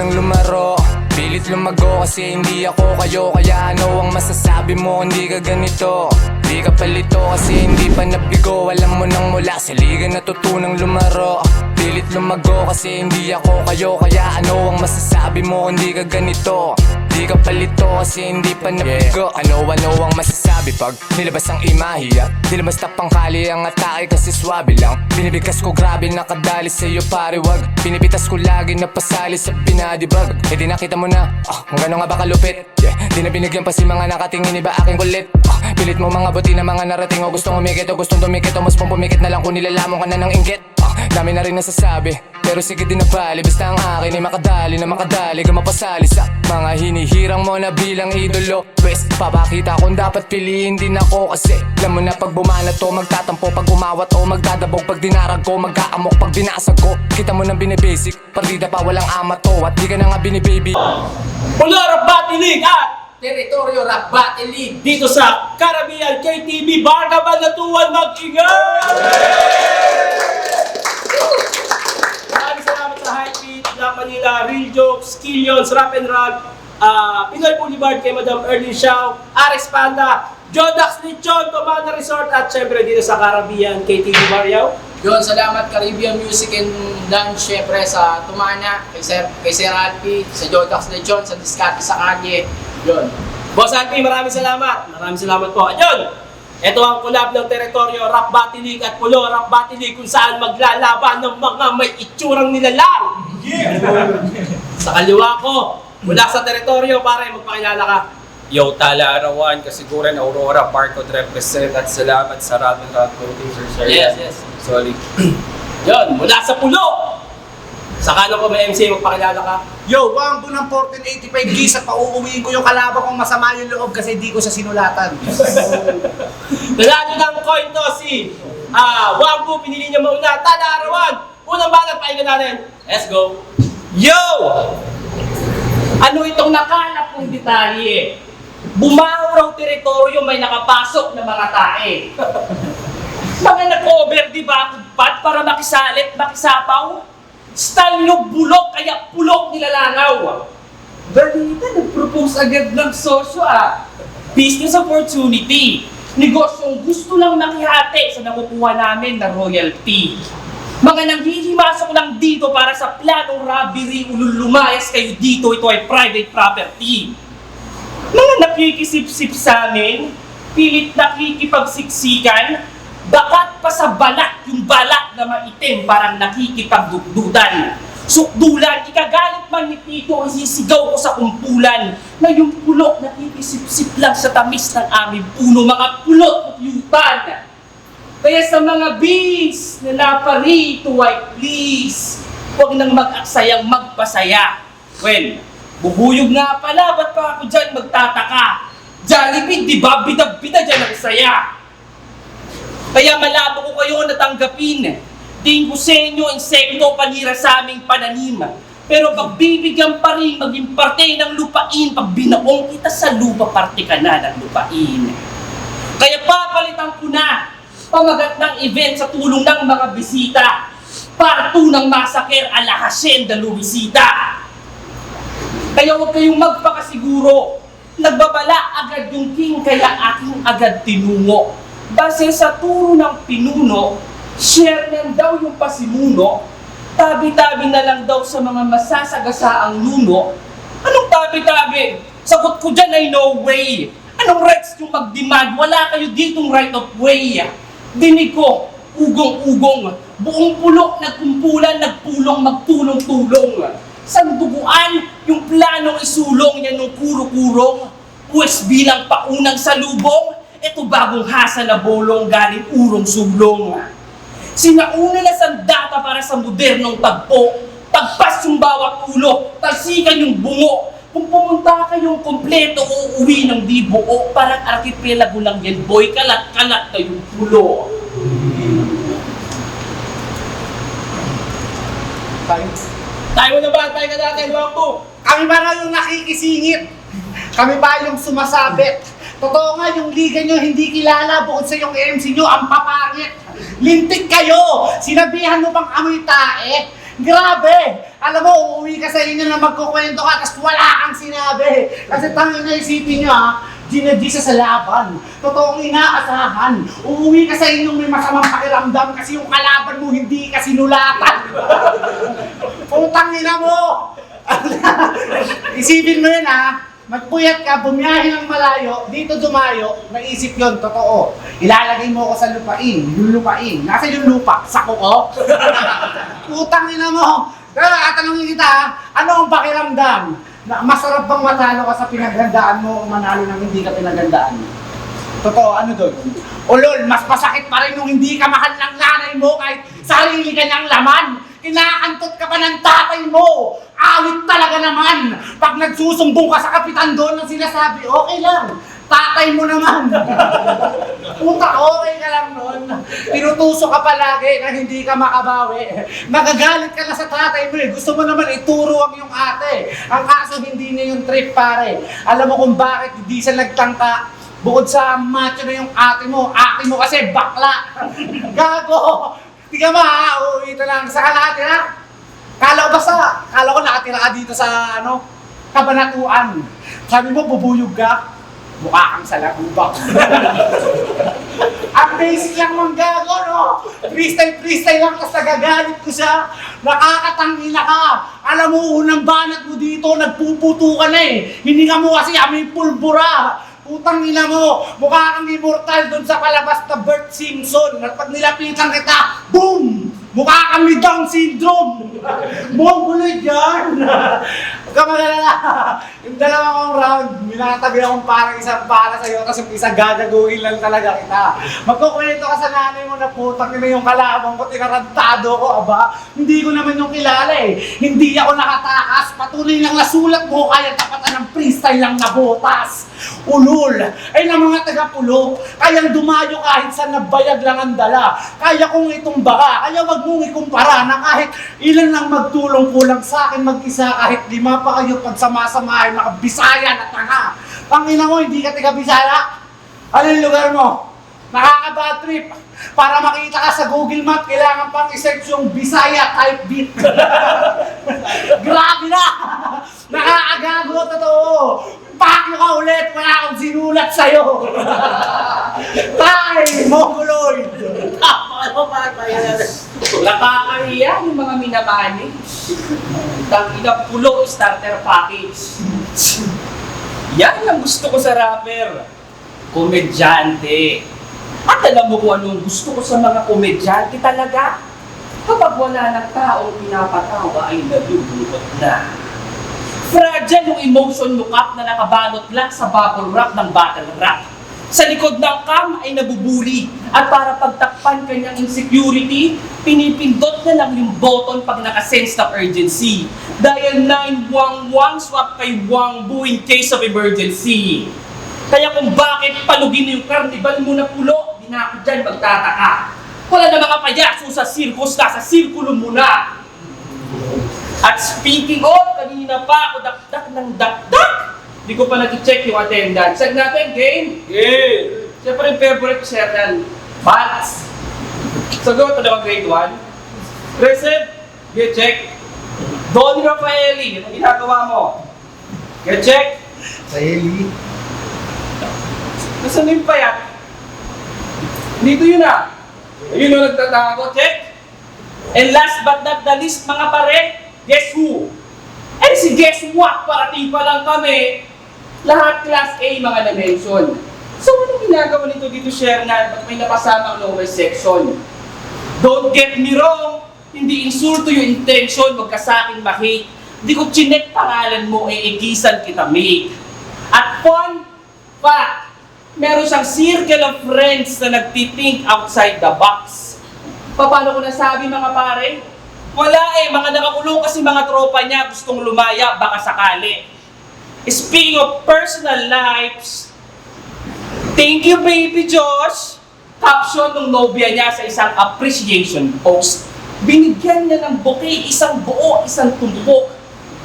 natutunang lumaro. Pilit lumago kasi hindi ako kayo. Kaya ano ang masasabi mo, hindi ka ganito. Di ka palito kasi hindi pa nabigo. Alam mo nang mula sa liga natutunang lumaro. Pilit lumago kasi hindi ako kayo. Kaya ano ang masasabi mo, hindi ka ganito. Di ka palito kasi hindi pa nabigo. Ano ang masasabi pag nilabas ang imahe? Di labas na pangkali ang atake kasi swabe lang. Binibigkas ko grabe nakadali sa'yo pare wag. Pinipitas ko lagi na pasali sa pinadibag. Eh di nakita mo na, kung gano'n nga ba kalupit. Di na binigyan pa si mga nakatingin iba aking kulit. Pilit mo mga buti na mga narating o gustong umikit o gustong dumikit o mas pumikit na lang kung nilalamon ka na ng inggit. Dami na rin nasasabi, pero sige din na bali. Basta ang akin ay makadali na makadali ka mapasali sa mga hinihirang mo na bilang idolo. Pwes, papakita kung dapat piliin din ako. Kasi alam mo na pag bumanat to, magtatampo pag umawat o magdadabog pag dinarag ko, mag-aamok pag binasag ko. Kita mo nang binibasic, partida pa walang amat to. At di ka na nga binibaby. Pulora Batilig at Teritoryo Rap Battle League dito sa Caribbean KTV Bar Kabanatuan mag-ingay! Maraming salamat sa Hypebeat, Black Manila, Real Jokes, Skillions, Rap and Roll, Pinoy Boulevard kay Madam Erlyn Xiao, Arex Panda, Jodax Lechon, Commander Resort at syempre dito sa Caribbean KTV Bar Yaw. Yun, salamat Caribbean Music and Dance syempre sa Tumana, kay Sir Alpi, sa Jodax Lechon, sa Discarte sa Kanye. Yun. Boss Alpi, maraming salamat. Maraming salamat po. At yun, ito ang collab ng Teritoryo Rap Battle League at Pulo Rap Battle League kung saan maglalaban ng mga may itsurang nilalang. Yeah! Sa kaliwa ko, mula sa Teritoryo, pare, magpakilala ka. Yo, Tala Arawan, Kasiguran, Aurora, Parkod represent at salamat sa Robin Rock Producer Sir. Yes. Solid. Yun, mula sa Pulo. Sa kanan ko may MC, magpakilala ka. Yo, Wambo ng 1485 keys at pauuwiin ko yung kalaban kong masama yung loob kasi di ko sa sinulatan. Nalalo ng coin to si Wambo, pinili niya mauna. Tala Arawan, unang banat, pakinggan natin. Let's go. Yo! Ano itong nakalap kong detalye? Bumaho raw teritoryo may nakapasok na mga tae. Mga nag-over, di ba? Kudpat para makisalit, makisapaw. Style nyo bulok, kaya pulok nilalangaw. Balita, nag-propose agad ng sosyo Business opportunity. Negosyong gusto lang nakihati sa nakukuha namin na royalty. Mga nanghihimasok lang dito para sa planong robbery, ululumayas kayo dito, ito ay private property. Mga nakikisip-sip sa amin, pilit nakikipagsiksikan, bakat pa sa balat yung balat na maitim parang nakikipagdugdudan. Sukdulan, ikagalit man ni Tito, isisigaw ko sa kumpulan na yung pulok nakikisip-sip lang sa tamis ng aming puno, mga pulot at yutan. Kaya sa mga bees na naparito ay please, huwag nang mag-aksayang magpasaya. Well, bubuyog nga pala, ba't pa ako dyan magtataka? Jollibee, di ba bida-bida dyan ang saya? Kaya malabo ko kayo natanggapin. Dinggusenyo, insekto, panira sa aming pananim. Pero pagbibigyan pa rin maging parte ng lupain, pag binaong kita sa lupa, parte ka na ng lupain. Kaya papalitan ko na pamagat ng event sa tulong ng mga bisita. Parto ng masaker ala Hacienda Luisita. Kaya huwag kayong magpakasiguro. Nagbabala agad yung king kaya aking agad tinungo. Base sa turo ng pinuno, share niyan daw yung pasimuno. Tabi-tabi na lang daw sa mga masasagasaang nuno. Anong tabi-tabi? Sagot ko dyan ay no way. Anong rights yung mag-demand? Wala kayo ditong right of way. Dinig ko, ugong-ugong, buong pulok nagkumpulan, nagpulong, magtulong-tulong. Sanduguan, yung planong isulong yan ng kuro-kurong. Pwes bilang paunang salubong, eto bagong hasa na bolong galing urong sulong. Sinauna na sandata para sa modernong tagpo, tagpas yung bawat ulo, talsikan yung bungo. Kung pumunta kayong kompleto, uuwi ng di buo, parang arkipelago lang yan, boy, kalat-kalat na yung pulo. Tayo na ba? Tayo ka natin, Wambo. Kami pa nga yung nakikisingit. Kami pa yung sumasabit. Totoo nga yung liga nyo hindi kilala bukod sa yung MC nyo ang papangit. Lintik kayo! Sinabihan mo pang amoy tae Grabe! Alam mo, uuwi ka sa inyo na magkukwento ka tapos wala kang sinabi. Kasi tangin na isipin nyo ginagisa sa laban. Totoong inaasahan. Uuwi ka sa inyong may masamang pakiramdam kasi yung kalaban mo hindi ka sinulatan. Putang ina mo! Isipin mo yun magpuyat ka, bumiyahe ng malayo, dito dumayo, naisip yun, totoo. Ilalagay mo ko sa lupain, yung lupain. Nasa yung lupa? Sa kuko? Putang ina mo! Pero tatanungin kita, ano ang pakiramdam? Masarap bang matalo ka sa pinaghandaan mo o manalo ng hindi ka pinaghandaan? Totoo, ano doon? O lol, mas masakit pa rin nung hindi ka mahal ng nanay mo kahit sarili ka niyang laman. Kinakantot ka pa ng tatay mo. Awit talaga naman. Pag nagsusumbong ka sa kapitan doon ang sinasabi, okay lang. Tatay mo naman. Puta, okay ka lang nun. Tinutuso ka palagi na hindi ka makabawi. Magagalit ka na sa tatay mo Gusto mo naman ituro ang yung ate. Ang kaso hindi niya yung trip pare. Alam mo kung bakit hindi siya nagtangka? Bukod sa macho na yung ate mo kasi bakla. Gago. Tiga ma, uuwi ito lang. Saan ka nakatira? Kala ko nakatira ka dito sa Kabanatuan. Sabi mo, bubuyog ka. Mukha kang salakubak. Ang basic lang mong gago, no? Freestyle lang kasi nagagalit ko siya. Nakakatangina ka. Alam mo, unang banat mo dito, nagpuputo ka na Hindi ka mo kasi amoy pulbura. Putang ina mo, mukha kang immortal doon sa palabas na Bert Simpson. At pag nilapitan kita, boom! Mukha kang may Down syndrome! Mongoloid yan! Huwag ka magalala. Yung dalawa kong round, minatabi akong parang isang para sa'yo kasi yung isang gagaguhin lang talaga kita. Magkukwento ka sa nanay mo na putang ina yung kalaban ko, tinarantado ko, aba. Hindi ko naman yung kilala Hindi ako nakatakas. Patuloy lang nasulat mo kaya tapatan ng freestyle lang na botas. Ulol! Ay ng mga taga-pulo, kayang dumayo kahit saan nabayag lang ang dala. Kaya kong itumba ka, kaya wag mong ikumpara na kahit ilan lang magtulong kulang sa akin mag-isa kahit 5 pa kayo pagsama-samahin mga Bisaya na tanga. Pangina mo, hindi ka taga-Bisaya? Ano yung lugar mo? Nakaka-bad trip. Para makita ka sa Google Map, kailangan pang i-search yung Bisaya type beat. Grabe na! Nakakagago, totoo! Pakyo ka ulit, wala akong sinulat sa'yo! Tay! Mongoloid! Nakakahiya yung mga minamani. Tangina pulo starter package. Yan ang gusto ko sa rapper. Komedyante. At alam mo kung anong gusto ko sa mga komedyante talaga? Kapag wala ng taong pinapatawa ay nalulungkot na. Fragile yung emotion look up na nakabalot lang sa bubble wrap ng battle rap. Sa likod ng cam ay nabubuli at para pagtakpan kanyang insecurity, pinipindot na lang yung button pag nakasense ng urgency. Dahil 911 swap kay Wangbu in case of emergency. Kaya kung bakit palugin yung carnival mo na pulo, di na ako dyan magtataka. Wala na mga payaso sa circus, nasa sirkulo muna. At speaking of, kanina pa ako dakdak ng dakdak. Di ko pa nag-check yung attendance. Check natin, game? Yeah! Siyempre yung favorite ko siya yan. Bats. Sagot, ano ba grade 1? Present. Get check. Don Rafaeli, anong ginagawa mo? Get check. Rafaeli. Nasaan yung payat? Dito yun Ayun yung nagtatago. Check. And last but not the least, mga pare, guess who? Eh si guess what? Parating pa lang kami. Lahat class A mga na-mention. So anong ginagawa nito dito, Shernan? Ba't may napasamang lower section? Don't get me wrong, hindi insulto yung intention, wag ka sa akin ma-hate. Hindi ko chinek pangalan mo, igisan kita, mate. At fun fact, meron siyang circle of friends na nagtithink outside the box. Paano ko nasabi mga pare? Wala mga nakakulong kasi mga tropa niya gustong lumaya, baka sakali. Speaking of personal lives, thank you baby Josh. Caption ng nobya niya sa isang appreciation post. Binigyan niya ng bouquet, isang buo, isang tumbok.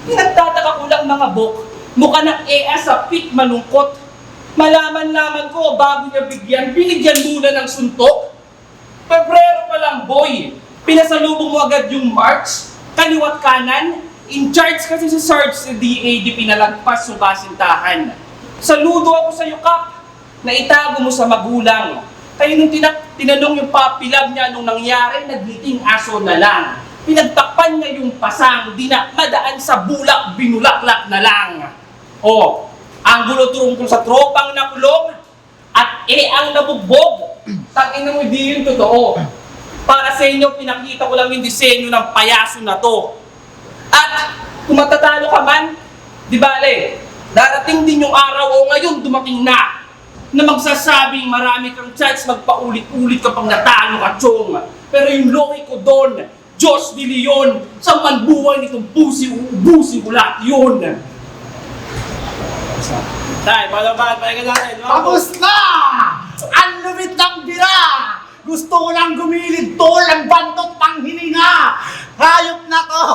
Pinagtataka ko lang mga bok, mukha ng sa pic malungkot. Malaman-laman ko bago niya binigyan muna ng suntok. Pebrero pa lang boy, pinasalubong mo agad yung March. kaliwat kanan, in charge kasi si Sarge sa DAD pinalagpas yung kasintahan. Saludo ako sa iyo, Kap, na itago mo sa magulang. Kaya nung tinanong yung puppy love niya nung nangyari, nagliting aso na lang. Pinagtakpan niya yung pasang, di na madaan sa bulak, binulaklak na lang. O, ang gulo tungkol sa tropang nakulong at ang nabugbog. Tangina mo, di yun totoo. Para sa inyo, pinakita ko lang yung disenyo ng payaso na to. At kung matatalo ka man, di bale, darating din yung araw o ngayon dumating na magsasabing marami kang chance magpaulit-ulit kapag natalo ka, Chong. Pero yung loki ko doon, Diyos ni Leon, sa manbuhay nitong busi ko lahat yun. Tay, palaban, pahinga natin. Tapos na! Ang lumit ng bira! Gusto ko lang gumilid tol ang bantot pang hininga! Hayop na to!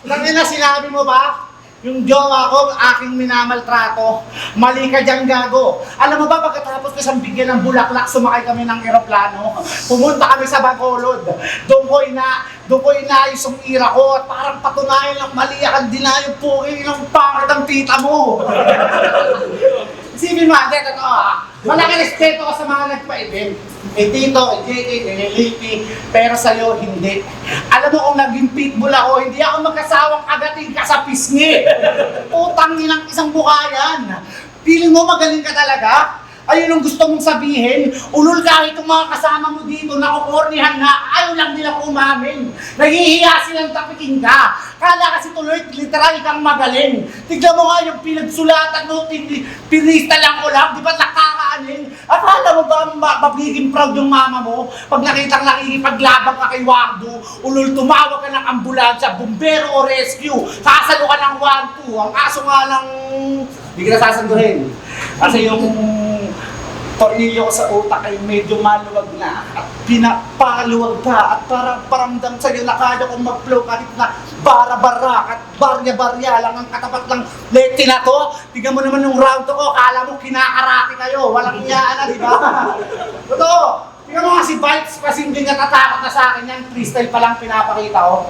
Lagi na sinabi mo ba? Yung jowa ko, aking minamaltrato. Mali ka dyan, gago. Alam mo ba, pagkatapos ko siyang bigyan ng bulaklak, sumakay kami ng eroplano. Pumunta kami sa Bacolod. Doon ko inayos ang ira ko at parang patunayan ng mali ang dinayong puking ng pangit ang tita mo. Isipin mo, hindi, totoo ha. Malaki respeto ko sa mga nagpa-event. Tito, JK, Lipi, pero sa'yo hindi. Alam mo kung naging pitbull ako, hindi ako magkasawang agating ka sa pisngi. Utang nilang isang bukayan. Feeling mo magaling ka talaga? Ayun ang gusto mong sabihin. Ulol kahit yung mga kasama mo dito na kukornihan na ayaw lang nila umamin. Nahihiya silang tapikin ka. Kala kasi tuloy, literal kang magaling. Tignan mo nga yung pinagsulatan mo, pinista lang ko lang, di ba nakakaanin? Akala mo ba mabiging proud yung mama mo? Pag nakitang nakikipaglabang ka kay Wardo, ulol tumawag ka ng ambulansya, bumbero o rescue, sasalo ka ng 1-2. Ang kaso nga lang, hindi ka na sasanduhin. Kasi yung tornilyo ko sa utak ay medyo maluwag na at pinapaluwag pa at para paramdam sa'yo na kaya kong mag-flow kahit na bara-bara at barya-barya lang ang katapat ng leti na to. Tignan mo naman yung round to ko, kala mo kinakarate kayo, walang iyaan na, di ba? Totoo, tignan mo nga si Bites kasi hindi natatakot na sa akin yan, freestyle pa lang pinapakita ko.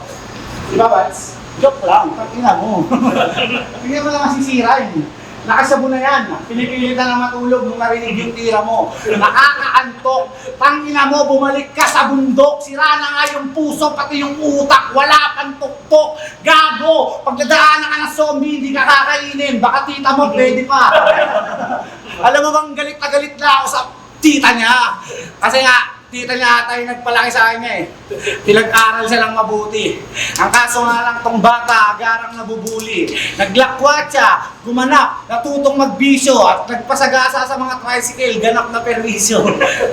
Di ba Bites? Joke lang, tignan mo. Tignan mo naman si Siray. Nakasabo na yan. Pinipilit na matulog nung narinig yung tira mo. Nakakaantok. Tangina mo, bumalik ka sa bundok. Sira na nga yung puso, pati yung utak. Wala pang tuktok. Gago. Pagdadaanan ka ng zombie, hindi ka kakainin. Baka tita mo, pwede pa. Alam mo bang galit na galit na ako sa tita niya. Kasi nga, tita niya ata yung nagpalaki sa kanya eh. Pinag-aral siya lang mabuti. Ang kaso nga lang tong bata, agarang nabubuli. Naglakwat siya, gumanap, natutong magbisyo at nagpasagasa sa mga tricycle, ganap na perwisyo.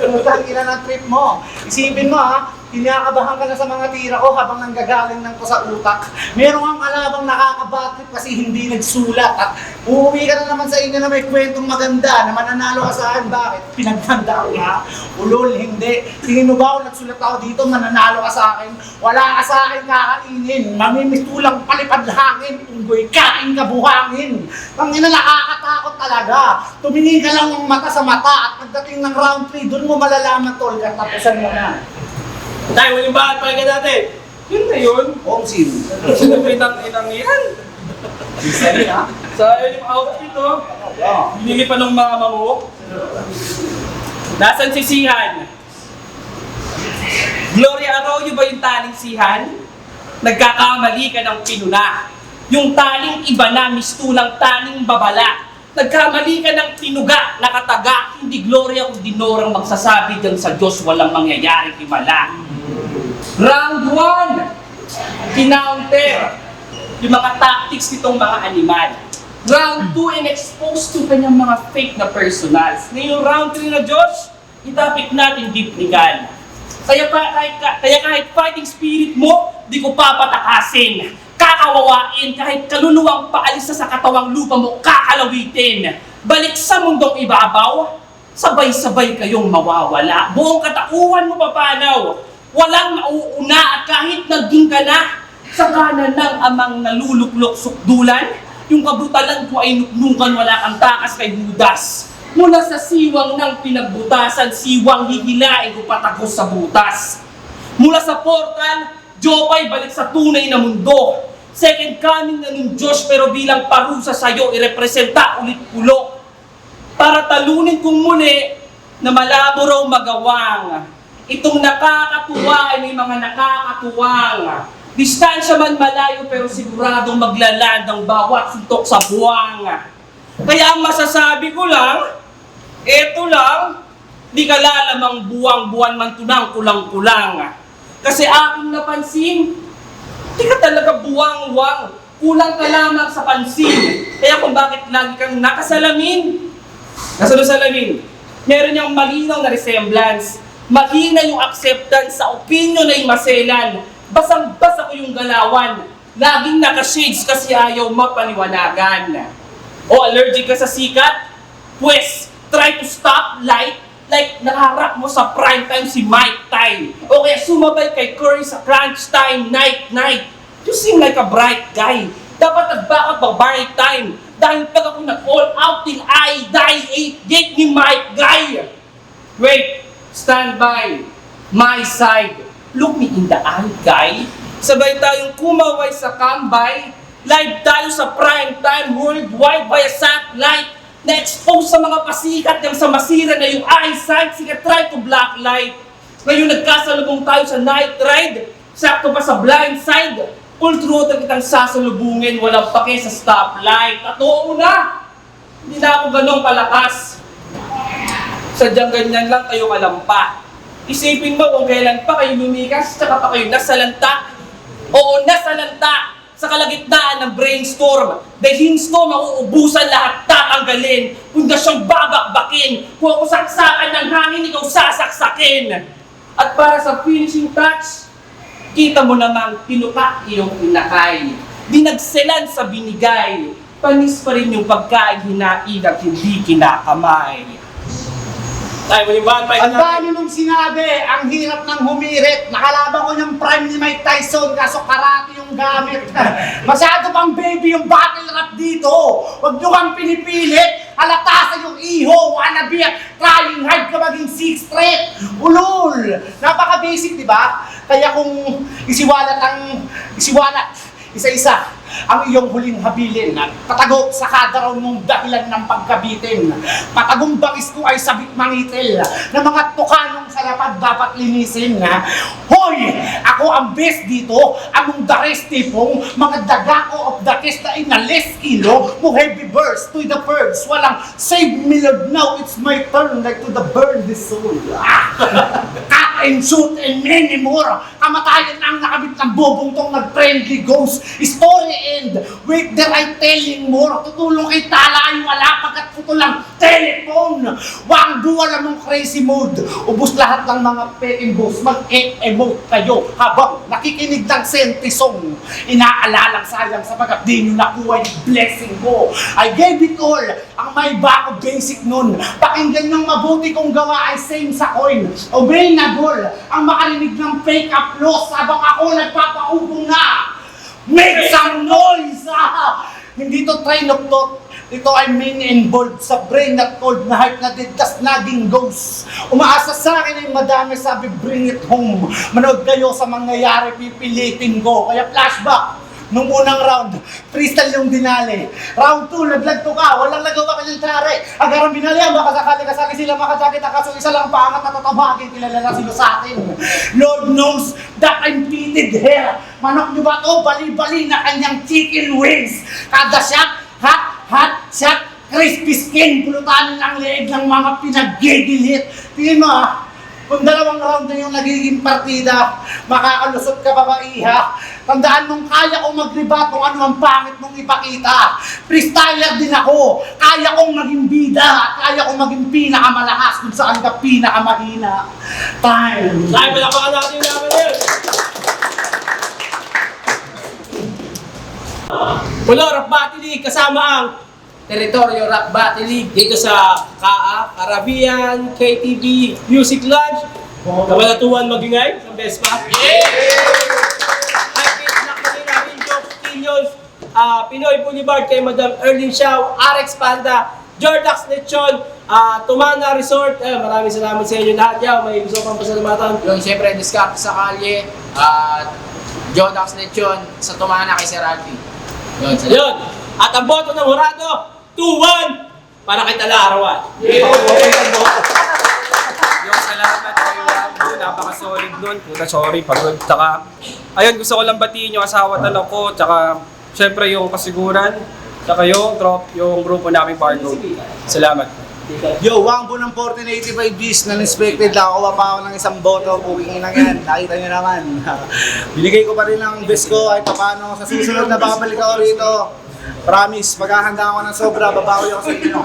Putang ina ng trip mo. Isipin mo ha, kinakabahan ka na sa mga tira ko habang nanggagaling ng ko sa utak. Meron kang kalabang nakakabatrip kasi hindi nagsulat at uuwi ka na naman sa inyo na may kwentong maganda na mananalo ka sa akin. Bakit? Pinaganda ko ha? Ulol, hindi. Tingin mo ba ako nagsulat ako dito, mananalo ka sa akin? Wala ka sa akin kakainin. Mamimitulang palipad hangin. Unggoy, kain ka buhangin. Ang ina nakakatakot talaga. Tumingin ka lang ng mata sa mata at pagdating ng round 3, doon mo malalaman tol, katapusan mo na. Tay, huwag yung bakit pahinga natin. Yun na yun. Omsin. Sinupitang inang yan. Sali ha? Sayang yung outfit oh. Binili pa ng mama mo. Nasaan si Sihan? Gloria Arroyo ba yung taling Sihan? Nagkakamali ka ng pinuna. Yung taling iba na, mistulang taling babala. Nagkamali ka ng tinuga, nakataga, hindi Gloria kung dinorang magsasabi dyan sa Diyos walang mangyayari himala. Round 1, kinounter yung mga tactics nitong mga animal. Round 2, in-expose to kanyang mga fake na personals. Ngayong round 3 na Diyos, itapik natin deep legal. Kaya kahit fighting spirit mo, di ko papatakasin. Kakawawain kahit kaluluwang paalis na sa katawang lupa mo, kakalawitin. Balik sa mundong ibabaw, sabay-sabay kayong mawawala. Buong katauhan mo papanaw. Walang mauuna at kahit naging ka na sa kanan ng amang naluluklok sukdulan, yung kabrutalan ko ay nuknukan, wala kang takas kay Judas. Mula sa siwang ng pinagbutasan, siwang hihilain ko patagos sa butas. Mula sa portal, Jopay, balik sa tunay na mundo. Second coming na ng Diyos pero bilang parusa sa'yo, irepresenta ulit pulo. Para talunin kong muli na malabo raw magawang. Itong nakakatuwa ay may mga nakakatuwang. Distansya man malayo pero siguradong maglaland ang bawat suntok sa buwang. Kaya ang masasabi ko lang, eto lang, di ka lalamang buwang-buwan man tunang kulang-kulang. Kasi aking napansin, di ka talaga buwang-wang. Kulang ka lamang sa pansin. Kaya kung bakit lagi kang nakasalamin, nasa salamin, meron niyang malinaw na resemblance. Mahina yung acceptance sa opinion ay maselan. Basang-basa ko yung galawan. Laging naka-shades kasi ayaw mapaliwanagan. O allergic ka sa sikat? Pwes, try to stop light like nakaharap mo sa prime time si Mike Ty. O kaya sumabay kay Curry sa crunch time, night. You seem like a bright guy. Dapat nag-backup mag-bright time. Dahil pag ako nag-all out till I die, 8 gate ni Mike Guy. Wait, stand by my side. Look me in the eye, guy. Sabay tayong kumaway sa kambay. Live tayo sa prime time worldwide via satellite. Na-expose sa mga pasikat yung sa masira na yung eyesight. Sige, try to black light. Ngayon nagkasalubong tayo sa night ride. Sakto pa sa blind side. Full throttle kitang sasalubungin. Walang pake sa stoplight. At oo na, hindi na ako ganong kalakas. Sadyang ganyan lang kayo kalampa. Isipin mo kung kailan pa kayo lumikas, tsaka pa kayo nasalanta. Oo, nasalanta sa kalagitnaan ng brainstorm. Dahil hinstorm, mauubusan lahat, tatanggalin. Pundasyong babakbakin. Kung ako saksakan ng hangin, ikaw sasaksakin. At para sa finishing touch, kita mo namang pinuka iyong inakay. Di nagselan sa binigay. Panis pa rin yung pagkain hinain at hindi kinakamay. Tayo mo yung band, Ang dami nung sinabi, ang hirap ng humirit. Nakalaban ko yung prime ni Mike Tyson, kaso karate yung gamit. Masyado pang baby yung battle rap dito. Huwag nyo kang pinipilit. Halata sa yung iho, wannabe at trying hard ka maging 6 straight. Ulul! Napaka-basic, di ba? Kaya kung isiwalat isa-isa ang iyong huling habilin at patago sa kada raw mong dahilan ng pagkabitin. Patagong bangis ko ay sabik mangitil na mga tukanong sa lapad dapat linisin. Hoy! Ako ang best dito, among the rest tipong mga dagako of the test na inalis kilo mo heavy burst to the birds. Walang save me Lord now, it's my turn like to the burn the soul. Cut and shoot and many more. Kamatayan ang nakabit ng bobong tong nag-friendly ghost. Story end. Wait there I'm telling more. Tutulong kay tala ay wala pagkat puto lang telephone. Wang duwala mong crazy mode. Ubus lahat ng mga peking boss. Mag-emote kayo habang nakikinig ng senti song. Inaalalang sayang sapagat di nyo nakuha yung blessing ko. I gave it all. Ang may bago basic nun. Pakinggan ng mabuti kong gawa ay same sa coin. Obey na goal. Ang makarinig ng fake applause habang ako nagpapaubong na. Make some noise! Hindi to train of thought. Ito ay main involved sa brain at cold na heart na didtas naging ghost. Umaasa sa akin ay madami sabi bring it home. Manood kayo sa mangyayari pipilitin ko. Kaya flashback. Nung unang round, freestyle yung dinali. Round 2, naglagto ka, walang nagawa ka ng tari. Agarang binali, baka sakali sila makajakit. Kaso isa lang paangat na tatabagin, kilala na sila sa atin. Lord knows that I'm pitted hair. Manok nyo ba to? Bali-bali na kanyang chicken wings. Kada shot, hot shot, crispy skin. Pulutanin ang leeg ng mga pinag-gigilit. Tingin mo kung dalawang round na yung nagiging partida, makakalusot ka pa ba iha? Tandaan mong kaya kong mag-rebat kung ano ang pangit mong ipakita. Freestyler din ako. Kaya kong maging bida at kaya kong maging pinakamalakas kung saan ka pinakamahina. Time. Tayo palapakan natin yung namin yun. Pulo, Rap Battle League, kasama ang Teritoryo Rap Battle League. dito sa Caribbean KTV Music Lodge. Kabalatuan Magingay, sa Vespa. Hypebeat, Nakmanila, Rinjok, Kinyos, Pinoy Boulevard kay Madam Erlyn Xiao, RX Panda, Jordax Lechon, Tumana Resort. Maraming salamat sa inyo lahat. May gusto pang pasalamatan. Yung siyempre, Diskarte sa Kalye. At Jodax Lechon, sa Tumana kay Sir Alfie. Yun, salamat. Yun. At ang boto ng hurado, 2-1 para kay Talarawan. Yung salamat kay Wabo, napaka-solid nun. Puta, sorry, pagod. Tsaka, ayun, gusto ko lang batiin yung asawa at anak ko. Tsaka, syempre yung kasiguran. Tsaka yung grupo namin Barcode. Salamat. Yo, Wangbo ng 1485 G's na inspected lang. Kuha pa ako ng isang boto. Puking lang yan. Nakita niyo naman. Binigay ko pa rin ang best ko kahit paano. Sa susunod na babalik ako rito. Promise, maghahanda ako ng sobra. Babawi ako sa inyo.